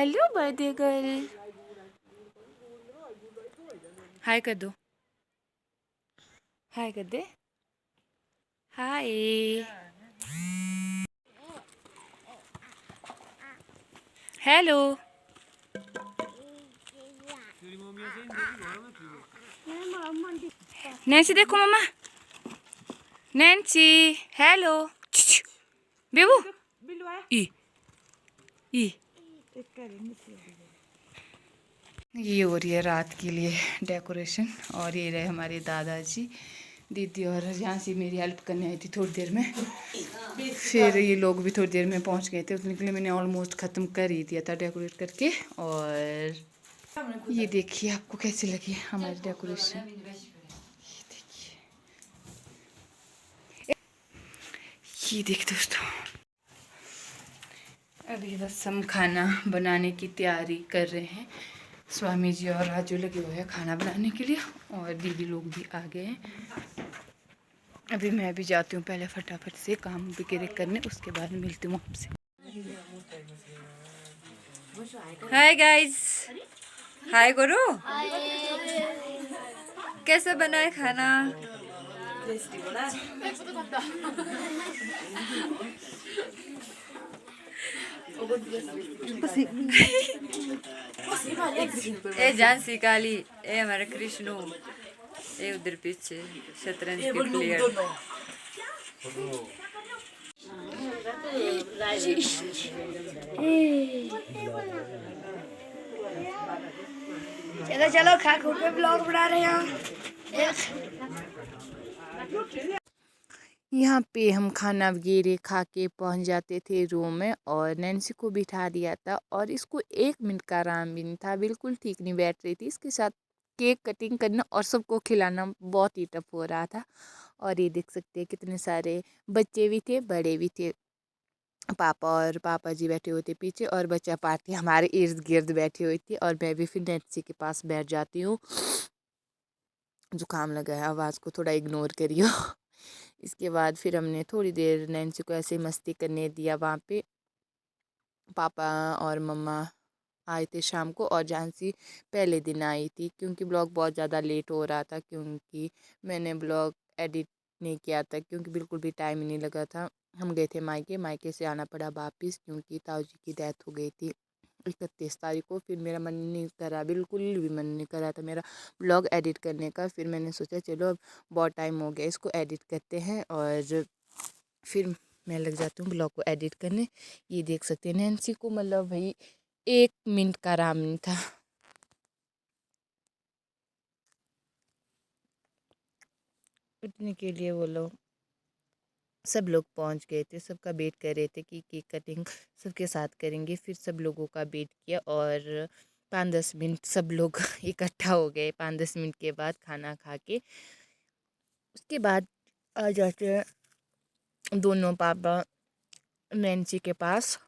Hello birthday girl, हाय कर दो, हाय कर दे, हाय। हेलो। नैन्सी देखो मम्मा, नैन्सी हेलो। बेबू ई ई ये हो रही है रात के लिए डेकोरेशन। और ये रहे हमारे दादाजी, दीदी और झांसी मेरी हेल्प करने आई थी थोड़ी देर में। फिर ये लोग भी थोड़ी देर में पहुंच गए थे, उतने के लिए मैंने ऑलमोस्ट ख़त्म कर ही दिया था डेकोरेट करके। और ये देखिए आपको कैसी लगी हमारी डेकोरेशन, ये देखिए, ये देखिए दोस्तों। अभी बस हम खाना बनाने की तैयारी कर रहे हैं। स्वामी जी और राजू लगे हुए हैं खाना बनाने के लिए, और दीदी लोग भी आ गए हैं। अभी मैं भी जाती हूँ पहले फटाफट से काम वगैरह करने, उसके बाद मिलती हूँ आपसे। हाय गाइस, हाय करो। कैसा बना है खाना? ए झांसी काली, ए हमारा कृष्णू, ए उधर पीछे शतरंज के प्लेयर। चलो चलो खा खो के ब्लॉग बना रहे हैं। यहाँ पे हम खाना वगैरह खा के पहुँच जाते थे रूम में, और नैन्सी को बिठा दिया था, और इसको 1 मिनट का आराम भी नहीं था, बिल्कुल ठीक नहीं बैठ रही थी। इसके साथ केक कटिंग करना और सबको खिलाना बहुत ही टफ हो रहा था। और ये देख सकते हैं कितने सारे बच्चे भी थे, बड़े भी थे। पापा और पापा जी बैठे हुए थे पीछे, और बच्चा पार्टी हमारे इर्द गिर्द बैठी हुई थी। और मैं भी फिर नैन्सी के पास बैठ जाती हूँ। जुकाम लगा है, आवाज़ को थोड़ा इग्नोर करियो। इसके बाद फिर हमने थोड़ी देर नैन्सी को ऐसे ही मस्ती करने दिया वहाँ पे। पापा और मम्मा आए थे शाम को, और झांसी पहले दिन आई थी, क्योंकि ब्लॉग बहुत ज़्यादा लेट हो रहा था, क्योंकि मैंने ब्लॉग एडिट नहीं किया था, क्योंकि बिल्कुल भी टाइम नहीं लगा था। हम गए थे मायके, मायके से आना पड़ा वापस, क्योंकि ताऊ जी की डेथ हो गई थी 31 तारीख को। फिर मेरा मन नहीं करा, बिल्कुल भी मन नहीं करा था मेरा ब्लॉग एडिट करने का। फिर मैंने सोचा चलो अब बहुत टाइम हो गया, इसको एडिट करते हैं। और फिर मैं लग जाती हूँ ब्लॉग को एडिट करने। ये देख सकते हैं नैन्सी को, मतलब भाई 1 मिनट का आराम नहीं था। उठने के लिए वो लोग सब लोग पहुंच गए थे, सबका वेट कर रहे थे कि केक कटिंग सबके साथ करेंगे। फिर सब लोगों का वेट किया, और 5-10 मिनट सब लोग इकट्ठा हो गए। 5-10 मिनट के बाद खाना खा के उसके बाद आ जाते हैं दोनों पापा नैन्सी के पास।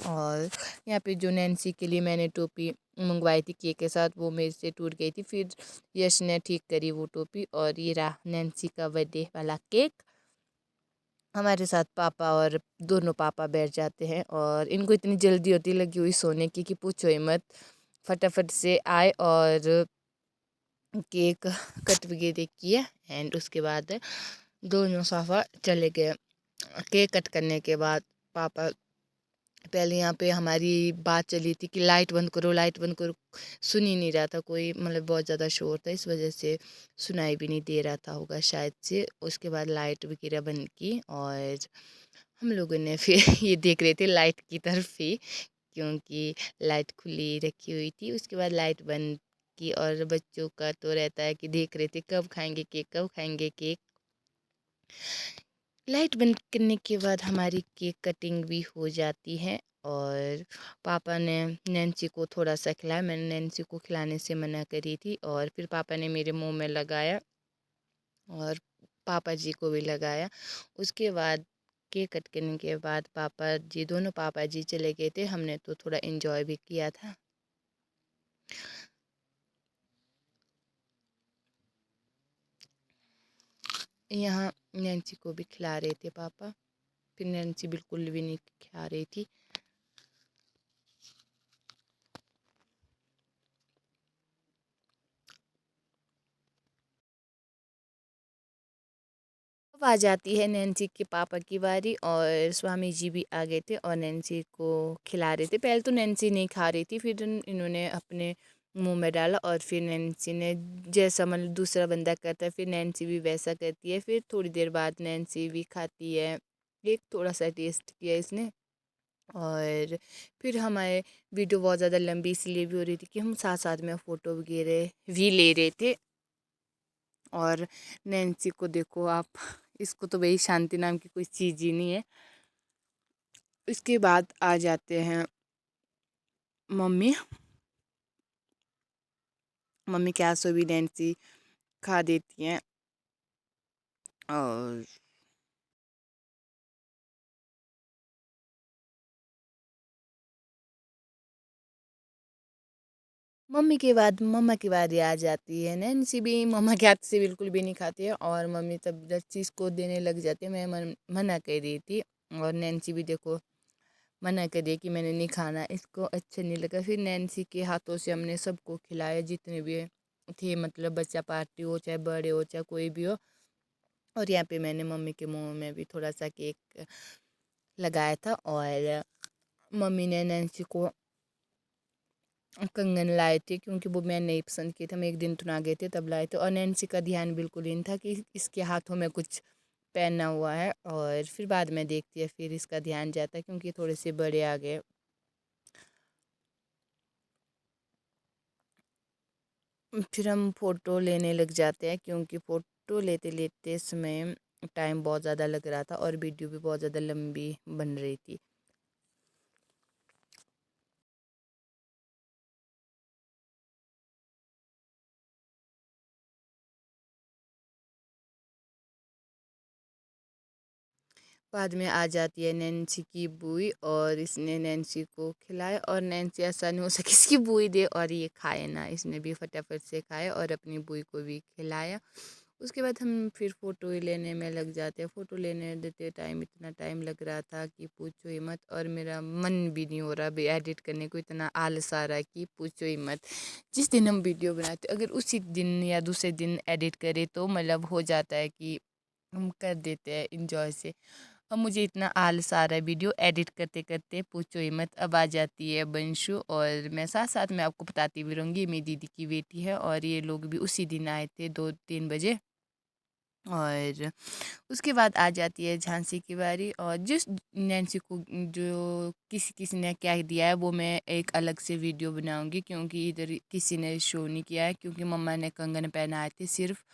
और यहाँ पे जो नैन्सी के लिए मैंने टोपी मंगवाई थी केक के साथ, वो मेरे से टूट गई थी। फिर यश ने ठीक करी वो टोपी, और ये रहा नैन्सी का बर्थडे वाला केक। हमारे साथ पापा और दोनों पापा बैठ जाते हैं, और इनको इतनी जल्दी होती लगी हुई सोने की कि पूछो ही मत। फटाफट से आए और केक कट वगैरह किया, एंड उसके बाद दोनों साफा चले गए। केक कट करने के बाद पापा, पहले यहाँ पे हमारी बात चली थी कि लाइट बंद करो, लाइट बंद करो। सुन ही नहीं रहा था कोई, मतलब बहुत ज़्यादा शोर था, इस वजह से सुनाई भी नहीं दे रहा था होगा शायद से। उसके बाद लाइट वगैरह बंद की, और हम लोगों ने फिर ये देख रहे थे लाइट की तरफ ही, क्योंकि लाइट खुली रखी हुई थी। उसके बाद लाइट बंद की, और बच्चों का तो रहता है कि देख रहे थे कब खाएंगे केक, कब खाएंगे केक। लाइट बंद करने के बाद हमारी केक कटिंग भी हो जाती है। और पापा ने नैन्सी को थोड़ा सा खिलाया, मैंने नैन्सी को खिलाने से मना करी थी। और फिर पापा ने मेरे मुंह में लगाया, और पापा जी को भी लगाया। उसके बाद केक कट करने के बाद पापा जी, दोनों पापा जी चले गए थे। हमने तो थोड़ा इन्जॉय भी किया था। यहाँ नैन्सी को भी खिला रहे थे पापा, फिर नैन्सी बिल्कुल भी नहीं खा रही थी। अब आ जाती है नैन्सी के पापा की बारी और स्वामी जी भी आ गए थे और नैन्सी को खिला रहे थे। पहले तो नैन्सी नहीं खा रही थी, फिर इन्होंने अपने मुंह में डाला और फिर नैन्सी ने जैसा मतलब दूसरा बंदा करता है फिर नैन्सी भी वैसा करती है। फिर थोड़ी देर बाद नैन्सी भी खाती है, एक थोड़ा सा टेस्ट किया इसने। और फिर हमारे वीडियो बहुत ज़्यादा लंबी इसलिए भी हो रही थी कि हम साथ साथ में फ़ोटो वगैरह भी ले रहे थे। और नैन्सी को देखो आप, इसको तो भाई शांति नाम की कोई चीज़ ही नहीं है। इसके बाद आ जाते हैं मम्मी। मम्मी क्या सो भी नैन्सी खा देती हैं। और मम्मा की बारी आ जाती है। नैन्सी भी मम्मा के हाथ से बिल्कुल भी नहीं खाती है और मम्मी तब लस्सी इसको देने लग जाती है। मैं मना कर रही थी और नैन्सी भी देखो मना कर रही है कि मैंने नहीं खाना, इसको अच्छा नहीं लगा। फिर नैन्सी के हाथों से हमने सबको खिलाया जितने भी थे, मतलब बच्चा पार्टी हो चाहे बड़े हो चाहे कोई भी हो। और यहाँ पे मैंने मम्मी के मुंह में भी थोड़ा सा केक लगाया था और मम्मी ने नैन्सी को कंगन लाए थे क्योंकि वो मैं नहीं पसंद किए थे। हम एक दिन तो ना गए थे तब लाए थे और नैन्सी का ध्यान बिल्कुल ही नहीं था कि इसके हाथों में कुछ पहना हुआ है। और फिर बाद में देखती है फिर इसका ध्यान जाता है क्योंकि थोड़े से बड़े आ गए। फिर हम फ़ोटो लेने लग जाते हैं क्योंकि फ़ोटो लेते लेते समय टाइम बहुत ज़्यादा लग रहा था और वीडियो भी बहुत ज़्यादा लंबी बन रही थी। बाद में आ जाती है नैन्सी की बुई और इसने नैन्सी को खिलाया और नैन्सी ऐसा नहीं हो सकी इसकी बुई दे और ये खाए ना, इसने भी फटाफट से खाया और अपनी बुई को भी खिलाया। उसके बाद हम फिर फ़ोटो लेने में लग जाते हैं। फ़ोटो लेने देते टाइम इतना टाइम लग रहा था कि पूछो ही मत और मेरा मन भी नहीं हो रहा भी एडिट करने को, इतना आलस आ रहा है कि पूछो ही मत। जिस दिन हम वीडियो बनाते अगर उसी दिन या दूसरे दिन एडिट करें तो मतलब हो जाता है कि हम कर देते हैं इंजॉय से। अब मुझे इतना आलस आ रहा है वीडियो एडिट करते करते पूछो ही मत। अब आ जाती है बंशु और मैं साथ साथ में आपको बताती भी रहूँगी, मेरी दीदी की बेटी है और ये लोग भी उसी दिन आए थे 2-3 बजे। और उसके बाद आ जाती है झांसी की बारी और जिस नैन्सी को जो किसी किसी ने क्या दिया है वो मैं एक अलग से वीडियो बनाऊंगी क्योंकि इधर किसी ने शो नहीं किया है क्योंकि मम्मा ने कंगन पहनाए थे सिर्फ।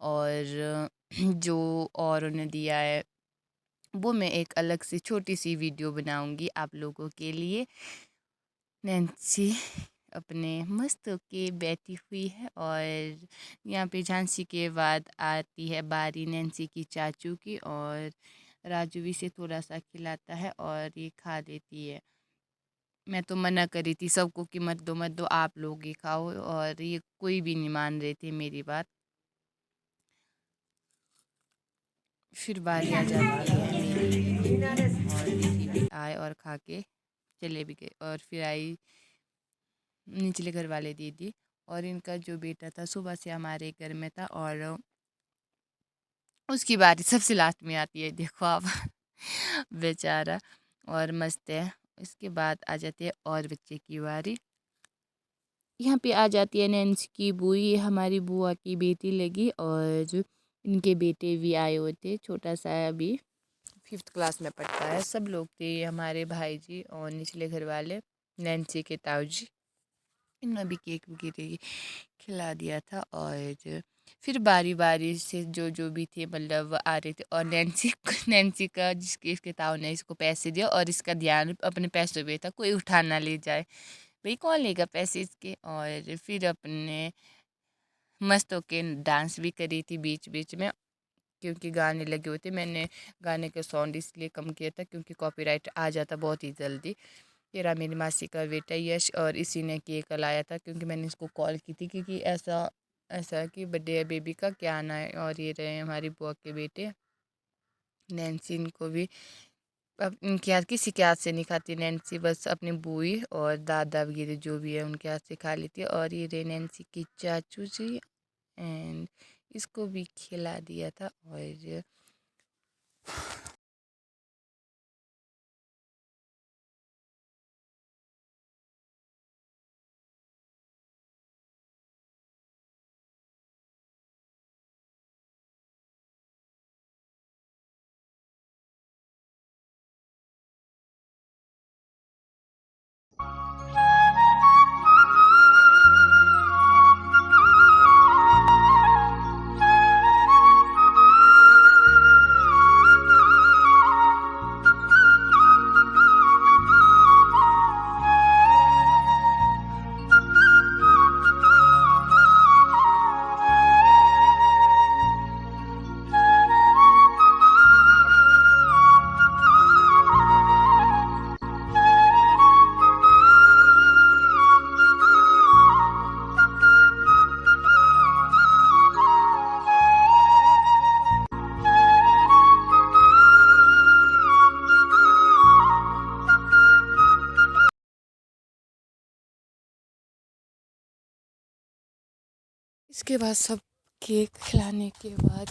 और जो और उन्हें दिया है वो मैं एक अलग से छोटी सी वीडियो बनाऊंगी आप लोगों के लिए। नैन्सी अपने मस्त होके बैठी हुई है और यहाँ पे झांसी के बाद आती है बारी नैन्सी की चाचू की और राजू भी से थोड़ा सा खिलाता है और ये खा देती है। मैं तो मना करी थी सबको कि मत दो आप लोग ही खाओ और ये कोई भी नहीं मान रहे थे मेरी बात। फिर बारी आ जाती है मेरी दीदी की और दीदी भी आए और खा के चले भी गए। और फिर आई निचले घर वाले दीदी और इनका जो बेटा था सुबह से हमारे घर में था और उसकी बारी सबसे लास्ट में आती है, देखो आप बेचारा और मस्त है। इसके बाद आ जाती है और बच्चे की बारी। यहाँ पे आ जाती है नैन्सी की बुई, ये हमारी बुआ की बेटी लगी और इनके बेटे भी आए हुए थे, छोटा सा अभी 5th क्लास में पढ़ता है। सब लोग थे हमारे भाई जी और निचले घर वाले नैन्सी के ताऊ जी। इन्होंने भी केक वगैरह खिला दिया था और फिर बारी बारी से जो जो भी थे मतलब आ रहे थे और नैन्सी नैन्सी का जिसके इसके ताऊ ने इसको पैसे दिया और इसका ध्यान अपने पैसों पे था, कोई उठा ना ले जाए, भाई कौन लेगा पैसे इसके। और फिर अपने मस्त होके डांस भी करी थी बीच बीच में क्योंकि गाने लगे हुए थे। मैंने गाने का साउंड इसलिए कम किया था क्योंकि कॉपीराइट आ जाता बहुत ही जल्दी। ये रहा मेरी मासी का बेटा यश और इसी ने केक लाया था क्योंकि मैंने इसको कॉल की थी क्योंकि ऐसा ऐसा कि बर्थडे है बेबी का, क्या आना है। और ये रहे हमारी बुआ के बेटे नैन्सी, इनको भी अब इनके हाथ किसी के हाथ से नहीं खाती नैन्सी, बस अपनी बुई और दादा वगैरह जो भी है उनके हाथ से खा लेती है। और ये रहे नैन्सी की चाचू जी एंड इसको भी खिला दिया था। और इसके बाद सब केक खिलाने के बाद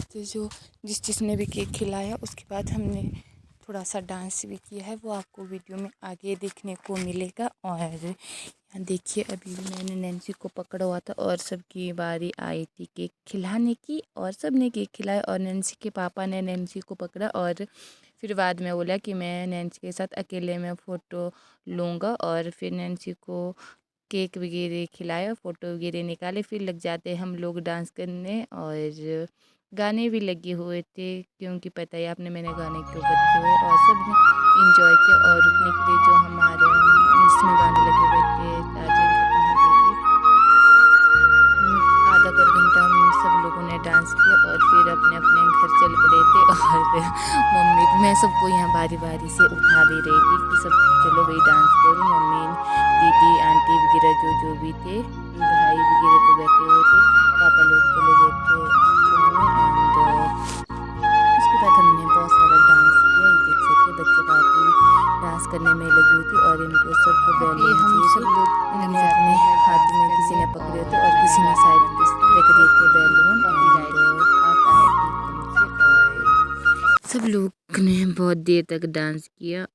जिसने भी केक खिलाया उसके बाद हमने थोड़ा सा डांस भी किया है, वो आपको वीडियो में आगे देखने को मिलेगा। और यहाँ देखिए अभी मैंने नैन्सी को पकड़ा हुआ था और सबकी बारी आई थी केक खिलाने की और सब ने केक खिलाया और नैन्सी के पापा ने नैन्सी को पकड़ा और फिर बाद में बोला कि मैं नैन्सी के साथ अकेले में फ़ोटो लूँगा और फिर नैन्सी को केक वगैरह खिलाया, फ़ोटो वगैरह निकाले, फिर लग जाते हम लोग डांस करने। और गाने भी लगे हुए थे क्योंकि पता ही आपने मैंने गाने क्यों बदले हुए और सब ने इंजॉय किया। और रुकने के लिए जो हमारे इसमें गाने लगे हुए थे चार्जिंग खत्म हो गई थी, आधा कर घंटा हम सब लोगों ने डांस किया और फिर अपने अपने घर चल पड़े थे। और मम्मी मैं सबको यहाँ बारी बारी से उठा भी रही थी कि सब चलो भाई डांस करो। मम्मी दीदी आंटी वगैरह जो भी थे, भाई वगैरह तो बैठे हुए थे, पापा लोग चले गए थे सोने। एंड उसके बाद हमने बहुत सारा डांस किया, ये देख सकते बच्चे पार्टी डांस करने में लगी हुई थी और इनको सबको बैलून चाहिए सब लोग इन्होंने अपने हाथ में किसी ने पकड़े थे और किसी ने साइड रख दिए थे बैलून। एंड आता है एकदम से और सब लोग ने बहुत देर तक डांस किया।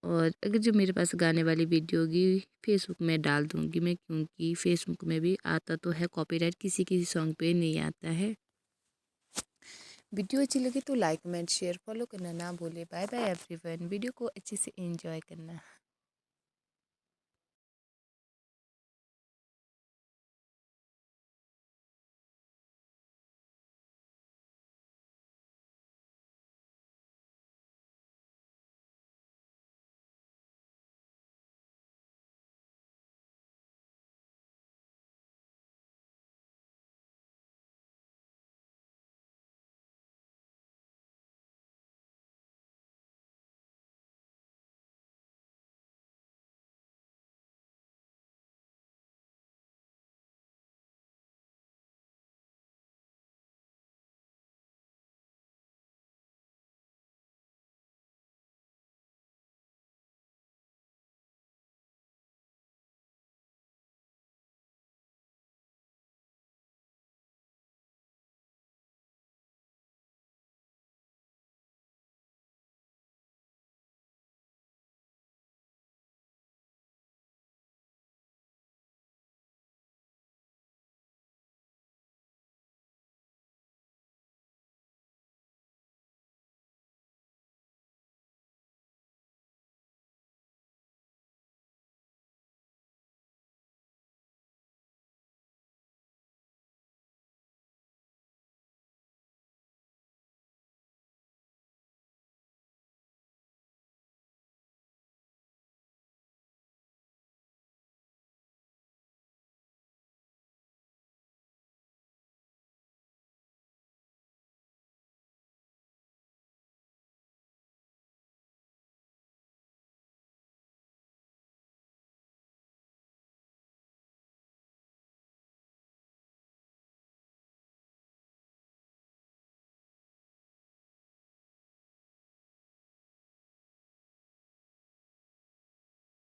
और अगर जो मेरे पास गाने वाली वीडियो होगी फेसबुक में डाल दूँगी मैं, क्योंकि फेसबुक में भी आता तो है कॉपीराइट, किसी किसी सॉन्ग पे नहीं आता है। वीडियो अच्छी लगी तो लाइक कमेंट शेयर फॉलो करना ना भूले। बाय बाय एवरीवन, वीडियो को अच्छे से एंजॉय करना।